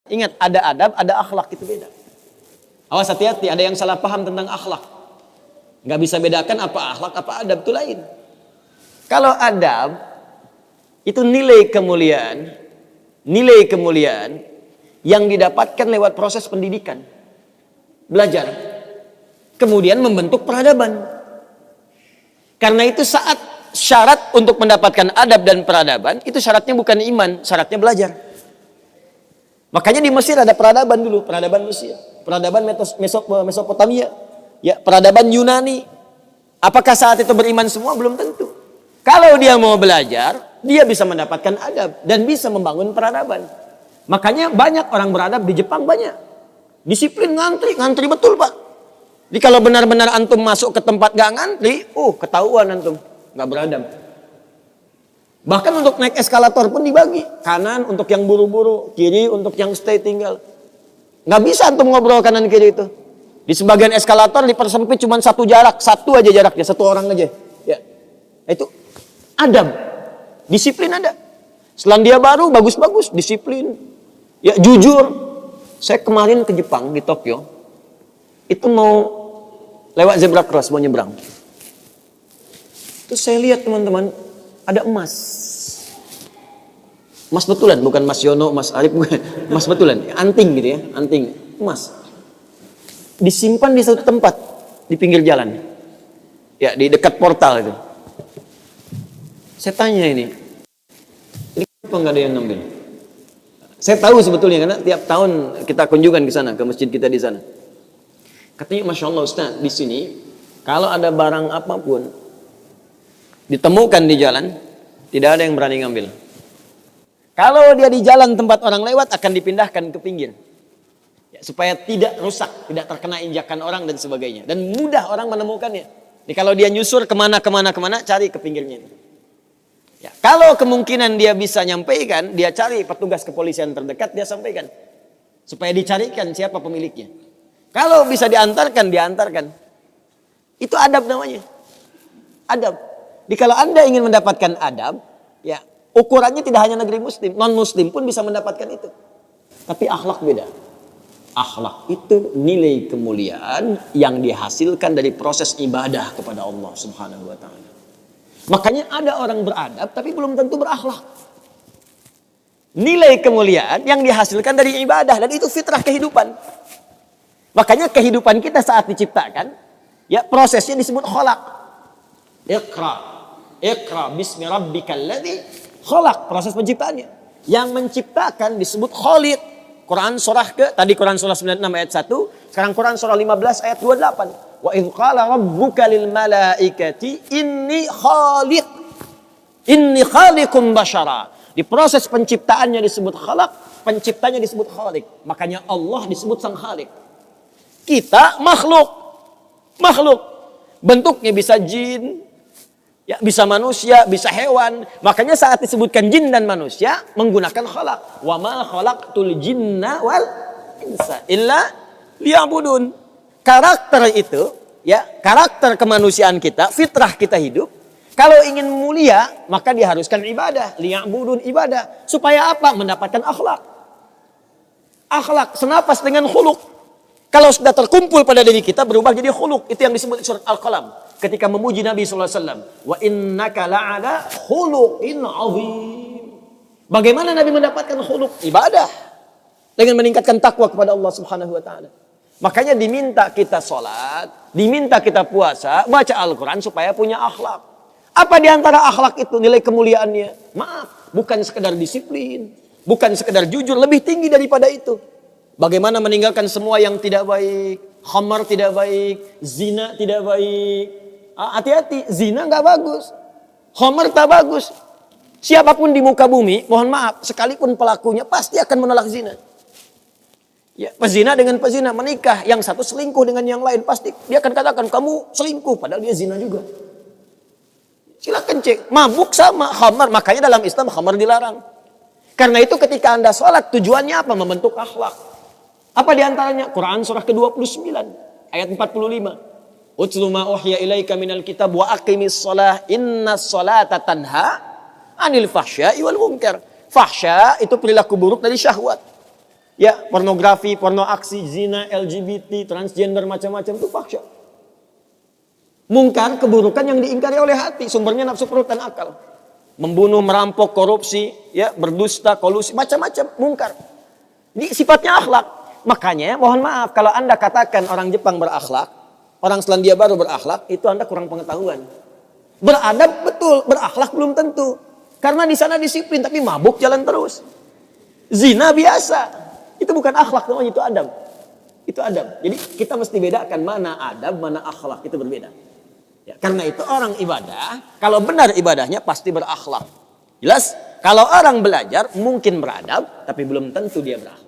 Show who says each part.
Speaker 1: Ingat, ada adab, ada akhlak, itu beda. Awas, hati-hati, ada yang salah paham tentang akhlak. Nggak bisa bedakan apa akhlak, apa adab, itu lain. Kalau adab, itu nilai kemuliaan yang didapatkan lewat proses pendidikan. Belajar. Kemudian membentuk peradaban. Karena itu saat syarat untuk mendapatkan adab dan peradaban, itu syaratnya bukan iman, syaratnya belajar. Makanya di Mesir ada peradaban dulu, peradaban Mesir, peradaban Mesopotamia, ya, peradaban Yunani. Apakah saat itu beriman semua? Belum tentu. Kalau dia mau belajar, dia bisa mendapatkan adab dan bisa membangun peradaban. Makanya banyak orang beradab di Jepang, banyak. Disiplin, ngantri betul, Pak. Jadi kalau benar-benar antum masuk ke tempat gak ngantri, ketahuan antum gak beradab. Bahkan untuk naik eskalator pun dibagi. Kanan untuk yang buru-buru, kiri untuk yang stay tinggal. Nggak bisa antum ngobrol kanan kiri itu. Di sebagian eskalator dipersempit cuma satu aja jaraknya, satu orang aja. Ya, itu adab, disiplin ada. Selandia Baru bagus-bagus, disiplin. Ya, jujur. Saya kemarin ke Jepang, di Tokyo. Itu mau lewat zebra cross, mau nyebrang. Terus saya lihat teman-teman, ada emas. Emas betulan, bukan Mas Yono, Mas Arif, bukan. Emas betulan, anting gitu ya, anting, emas. Disimpan di satu tempat, di pinggir jalan. Ya, di dekat portal itu. Saya tanya ini kenapa nggak ada yang ngambil? Saya tahu sebetulnya, karena tiap tahun kita kunjungan ke sana, ke masjid kita di sana. Katanya, Masya Allah Ustaz, di sini, kalau ada barang apapun, ditemukan di jalan, tidak ada yang berani ngambil. Kalau dia di jalan tempat orang lewat, akan dipindahkan ke pinggir. Ya, supaya tidak rusak, tidak terkena injakan orang dan sebagainya. Dan mudah orang menemukannya. Jadi kalau dia nyusur kemana, cari ke pinggirnya. Ya, kalau kemungkinan dia bisa nyampaikan, dia cari petugas kepolisian terdekat, dia sampaikan. Supaya dicarikan siapa pemiliknya. Kalau bisa diantarkan. Itu adab namanya. Adab. Jadi kalau Anda ingin mendapatkan adab, ya ukurannya tidak hanya negeri muslim, non-muslim pun bisa mendapatkan itu. Tapi akhlak beda. Akhlak itu nilai kemuliaan yang dihasilkan dari proses ibadah kepada Allah Subhanahu wa taala. Makanya ada orang beradab tapi belum tentu berakhlak. Nilai kemuliaan yang dihasilkan dari ibadah, dan itu fitrah kehidupan. Makanya kehidupan kita saat diciptakan, ya prosesnya disebut khalaq. Iqra bismi rabbikal ladzi khalaq, proses penciptaannya. Yang menciptakan disebut Khaliq. Quran surah Quran surah 96 ayat 1, sekarang Quran surah 15 ayat 28. Wa idz qala rabbuka lil malaikati inni khaliqum basyara. Di proses penciptaannya disebut khalaq, penciptanya disebut Khaliq. Makanya Allah disebut sang Khaliq. Kita makhluk. Bentuknya bisa jin, ya, bisa manusia, bisa hewan. Makanya saat disebutkan jin dan manusia menggunakan khalaq. Wa ma khalaqtul jinna wal insa illa liya'budun. Karakter itu, ya, karakter kemanusiaan kita, fitrah kita hidup. Kalau ingin mulia, maka diharuskan ibadah, liya'budun, ibadah. Supaya apa? Mendapatkan akhlak. Akhlak senapas dengan khuluq. Kalau sudah terkumpul pada diri kita, berubah jadi khuluq. Itu yang disebut surat Al-Qalam. Ketika memuji Nabi SAW. Wa innaka la'ala khuluqin azim. Bagaimana Nabi mendapatkan khuluq? Ibadah. Dengan meningkatkan takwa kepada Allah Subhanahu wa ta'ala. Makanya diminta kita sholat, diminta kita puasa, baca Al-Quran supaya punya akhlak. Apa diantara akhlak itu nilai kemuliaannya? Maaf, bukan sekedar disiplin. Bukan sekedar jujur, lebih tinggi daripada itu. Bagaimana meninggalkan semua yang tidak baik. Khamar tidak baik, zina tidak baik. Hati-hati, zina nggak bagus. Khamar tak bagus. Siapapun di muka bumi, mohon maaf, sekalipun pelakunya pasti akan menolak zina. Ya, pezina dengan pezina menikah, yang satu selingkuh dengan yang lain, pasti dia akan katakan kamu selingkuh, padahal dia zina juga. Silakan cek, mabuk sama khamar, makanya dalam Islam khamar dilarang. Karena itu ketika Anda sholat, tujuannya apa? Membentuk akhlak. Apa diantaranya? Quran surah ke-29 ayat 45. Utlu ma uhya ilaika minal kitab wa aqimis shalah innas sholata tanha anil fahsya'i wal munkar. Fahsya itu perilaku buruk dari syahwat. Ya, pornografi, porno aksi, zina, LGBT, transgender, macam-macam itu fahsya. Mungkar, keburukan yang diingkari oleh hati, sumbernya nafsu perut dan akal. Membunuh, merampok, korupsi, ya, berdusta, kolusi, macam-macam mungkar. Ini sifatnya akhlak. Makanya mohon maaf kalau Anda katakan orang Jepang berakhlak, orang Selandia Baru berakhlak, itu Anda kurang pengetahuan. Beradab betul, berakhlak belum tentu. Karena di sana disiplin tapi mabuk jalan terus. Zina biasa. Itu bukan akhlak namanya, itu adab. Itu adab. Jadi kita mesti bedakan mana adab, mana akhlak, itu berbeda. Ya, karena itu orang ibadah, kalau benar ibadahnya pasti berakhlak. Jelas? Kalau orang belajar mungkin beradab, tapi belum tentu dia berakhlak.